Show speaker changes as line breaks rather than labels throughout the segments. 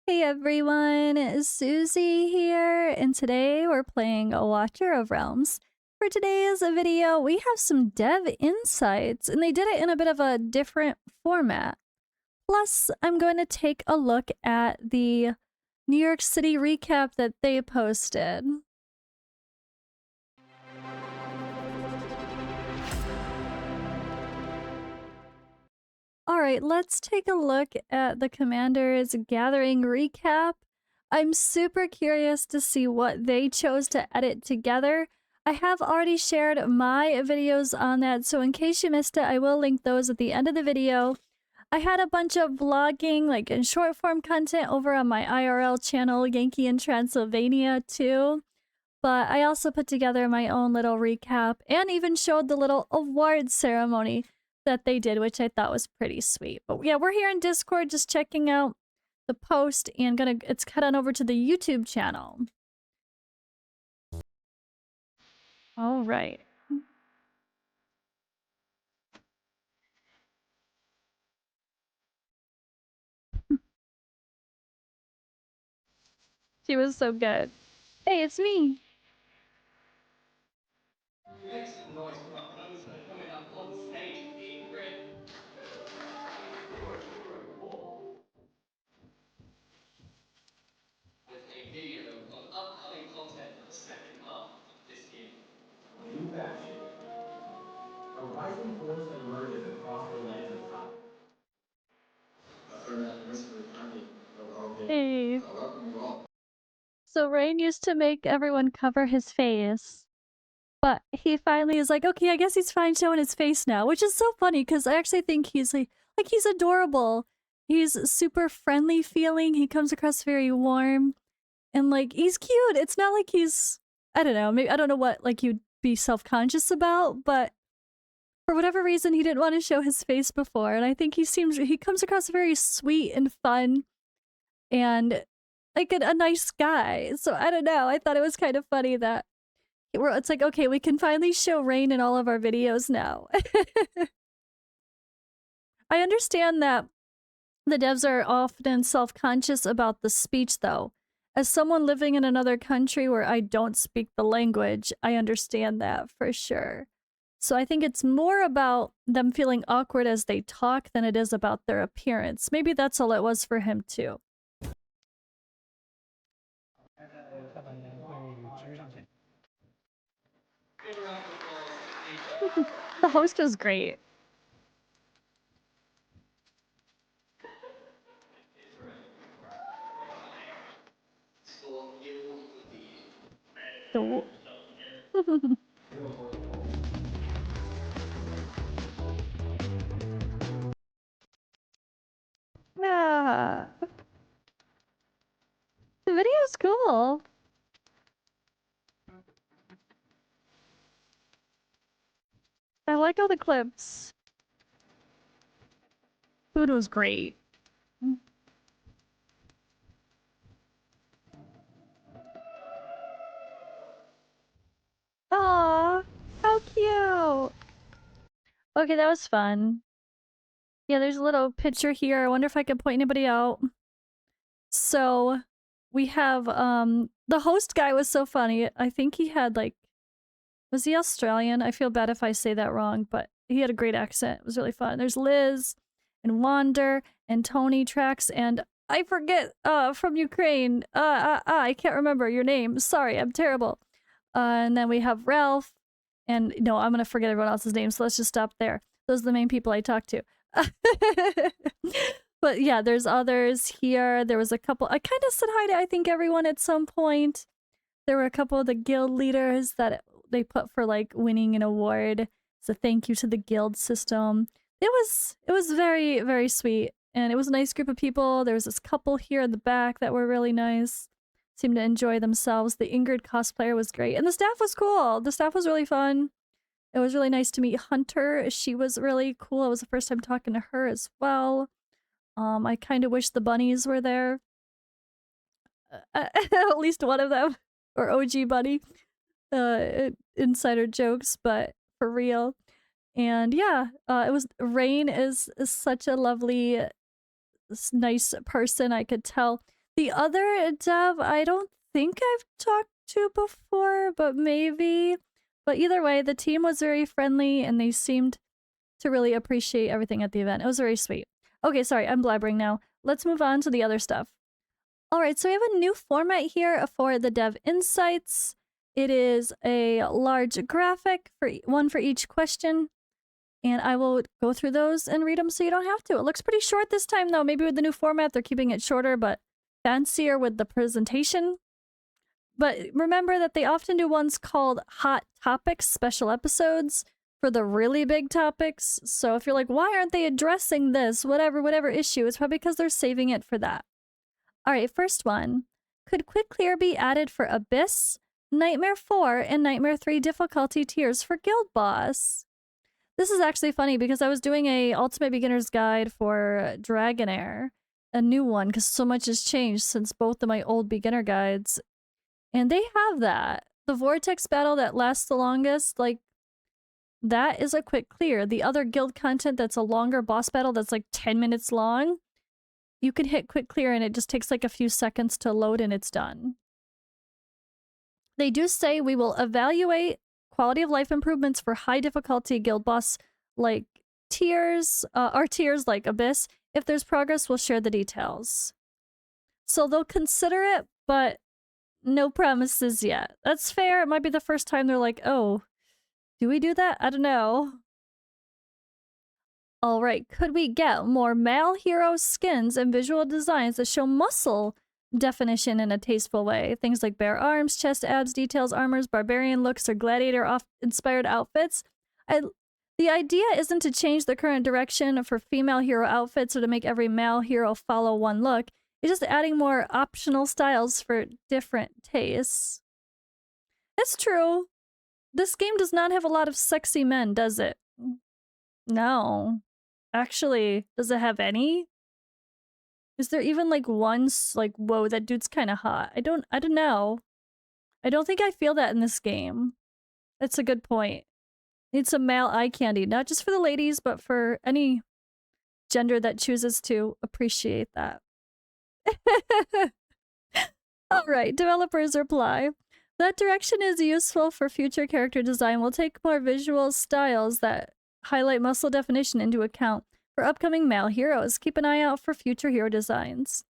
Hey everyone, Suzi here, and today we're playing a Watcher of Realms. For today's video, we have some dev insights, and they did it in a bit of a different format. Plus, I'm going to take a look at the New York City recap that they posted. Alright, let's take a look at the Commander's Gathering recap. I'm super curious to see what they chose to edit together. I have already shared my videos on that, so in case you missed it, I will link those at the end of the video. I had a bunch of vlogging, like in short form content over on my IRL channel, Yankee in Transylvania, too. But I also put together my own little recap and even showed the little award ceremony that they did, which I thought was pretty sweet. But yeah, we're here in Discord just checking out the post and it's cut on over to the YouTube channel. All right. She was so good. Hey, it's me.
Make some noise for our host coming up on stage, Ingrid. With a video on upcoming content for the second half of this year. New faction. A rising force emerges across the lands of top.
Hey. So Rain used to make everyone cover his face. But he finally is like, okay, I guess he's fine showing his face now, which is so funny because I actually think he's like he's adorable. He's super friendly feeling. He comes across very warm and like he's cute. It's not like he's I don't know, maybe I don't know what like you'd be self-conscious about, but for whatever reason he didn't want to show his face before, and I think he comes across very sweet and fun and like a nice guy. So I don't know. I thought it was kind of funny that it's like, okay, we can finally show Rain in all of our videos now. I understand that the devs are often self-conscious about the speech, though. As someone living in another country where I don't speak the language, I understand that for sure. So I think it's more about them feeling awkward as they talk than it is about their appearance. Maybe that's all it was for him, too. The host was great. So yeah. The video's cool. I like all the clips. Food was great. Aw, how cute. Okay, that was fun. Yeah, there's a little picture here. I wonder if I can point anybody out. So we have the host guy was so funny. I think he had like was he Australian? I feel bad if I say that wrong, but he had a great accent. It was really fun. There's Liz and Wander and Tony Trax and I forget from Ukraine. I can't remember your name. Sorry, I'm terrible. And then we have Ralph and no, I'm gonna forget everyone else's name, so let's just stop there. Those are the main people I talk to. But yeah, there's others here. There was a couple. I kind of said hi to I think everyone at some point. There were a couple of the guild leaders that they put for like winning an award. So thank you to the guild system. It was very, very sweet. And it was a nice group of people. There was this couple here in the back that were really nice. Seemed to enjoy themselves. The Ingrid cosplayer was great. And the staff was cool. The staff was really fun. It was really nice to meet Hunter. She was really cool. It was the first time talking to her as well. I kind of wish the bunnies were there. At least one of them. Or OG bunny. Insider jokes, but for real. And yeah, it was Rain is such a lovely, nice person. I could tell The other dev, I don't think I've talked to before, but maybe. But either way, the team was very friendly and they seemed to really appreciate everything at the event. It was very sweet. Okay, sorry, I'm blabbering now. Let's move on to the other stuff. All right, so we have a new format here for the Dev Insights. It is a large graphic, for one for each question. And I will go through those and read them so you don't have to. It looks pretty short this time, though. Maybe with the new format, they're keeping it shorter, but fancier with the presentation. But remember that they often do ones called Hot Topics special episodes for the really big topics. So if you're like, why aren't they addressing this? Whatever issue, it's probably because they're saving it for that. All right, first one. Could Quick Clear be added for Abyss, Nightmare 4, and Nightmare 3 difficulty tiers for Guild Boss? This is actually funny because I was doing a Ultimate Beginner's Guide for Dragonair, a new one, because so much has changed since both of my old beginner guides. And they have that. The Vortex battle that lasts the longest, like, that is a quick clear. The other guild content that's a longer boss battle that's like 10 minutes long, you can hit quick clear and it just takes like a few seconds to load and it's done. They do say we will evaluate quality of life improvements for high difficulty guild boss like tiers, or tiers like Abyss. If there's progress, we'll share the details. So they'll consider it, but no promises yet. That's fair. It might be the first time they're like, oh, do we do that? I don't know. All right, could we get more male hero skins and visual designs that show muscle definition in a tasteful way? Things like bare arms, chest, abs, details, armors, barbarian looks, or gladiator-inspired outfits. The idea isn't to change the current direction for female hero outfits or to make every male hero follow one look. It's just adding more optional styles for different tastes. It's true. This game does not have a lot of sexy men, does it? No. Actually, does it have any? Is there even like one, like, whoa, that dude's kind of hot? I don't know. I don't think I feel that in this game. That's a good point. Need some male eye candy, not just for the ladies, but for any gender that chooses to appreciate that. All right, developers reply. That direction is useful for future character design. We'll take more visual styles that highlight muscle definition into account for upcoming male heroes. Keep an eye out for future hero designs.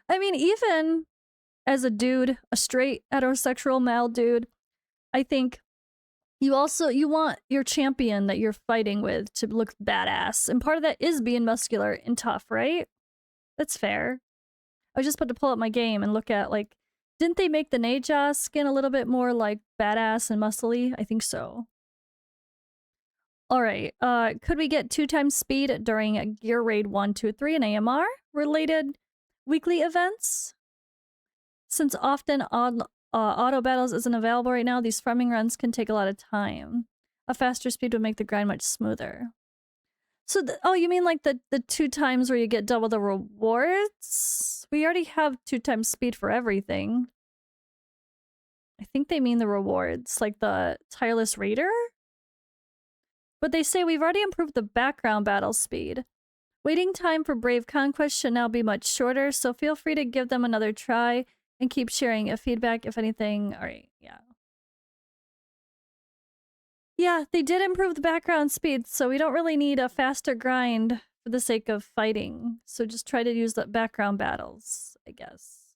I mean, even as a dude, a straight heterosexual male dude, I think you want your champion that you're fighting with to look badass. And part of that is being muscular and tough, right? That's fair. I was just about to pull up my game and look at, like, didn't they make the Neja skin a little bit more, like, badass and muscly? I think so. Alright, could we get 2x speed during Gear Raid 1, 2, 3 and AMR related weekly events? Since often auto battles isn't available right now, these farming runs can take a lot of time. A faster speed would make the grind much smoother. So, oh, you mean like the 2 times where you get double the rewards? We already have 2x speed for everything. I think they mean the rewards, like the Tireless Raider? But they say we've already improved the background battle speed. Waiting time for Brave Conquest should now be much shorter, so feel free to give them another try and keep sharing a feedback if anything. Alright, yeah. Yeah, they did improve the background speed, so we don't really need a faster grind for the sake of fighting. So just try to use the background battles, I guess.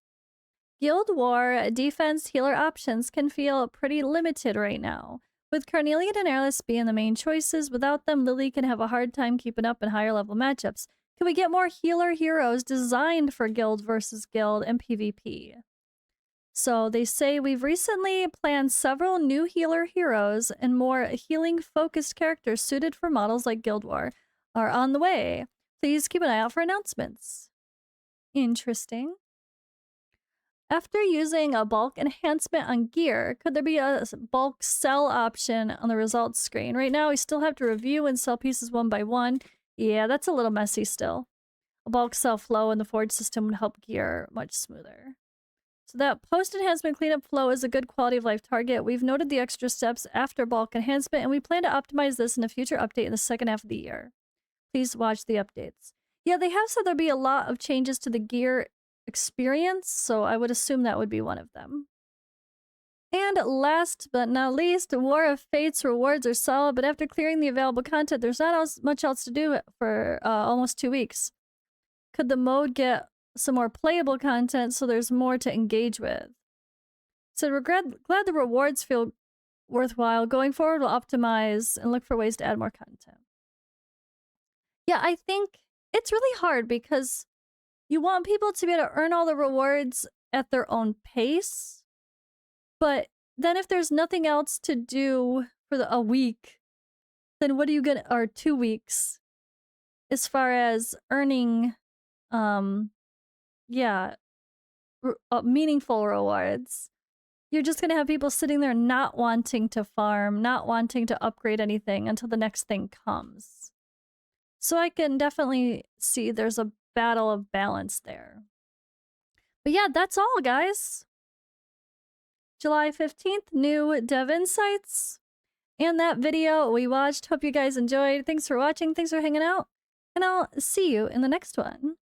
Guild War defense healer options can feel pretty limited right now. With Carnelian and Airless being the main choices, without them, Lily can have a hard time keeping up in higher level matchups. Can we get more healer heroes designed for guild versus guild and PvP? So they say we've recently planned several new healer heroes and more healing-focused characters suited for models like Guild War are on the way. Please keep an eye out for announcements. Interesting. After using a bulk enhancement on gear, could there be a bulk sell option on the results screen? Right now, we still have to review and sell pieces one by one. Yeah, that's a little messy still. A bulk sell flow in the Forge system would help gear much smoother. So that post-enhancement cleanup flow is a good quality of life target. We've noted the extra steps after bulk enhancement, and we plan to optimize this in a future update in the second half of the year. Please watch the updates. Yeah, they have said there'll be a lot of changes to the gear experience, so I would assume that would be one of them. And last but not least, War of Fates rewards are solid, but after clearing the available content, there's not much else to do for almost 2 weeks. Could the mode get some more playable content so there's more to engage with? So we're glad the rewards feel worthwhile. Going forward, we'll optimize and look for ways to add more content. Yeah, I think it's really hard because you want people to be able to earn all the rewards at their own pace. But then if there's nothing else to do for a week, then what are you gonna, or 2 weeks, as far as earning, meaningful rewards? You're just gonna have people sitting there not wanting to farm, not wanting to upgrade anything until the next thing comes. So I can definitely see there's a battle of balance there. But yeah, that's all, guys. July 15th, new dev insights. And that video we watched. Hope you guys enjoyed. Thanks for watching. Thanks for hanging out. And I'll see you in the next one.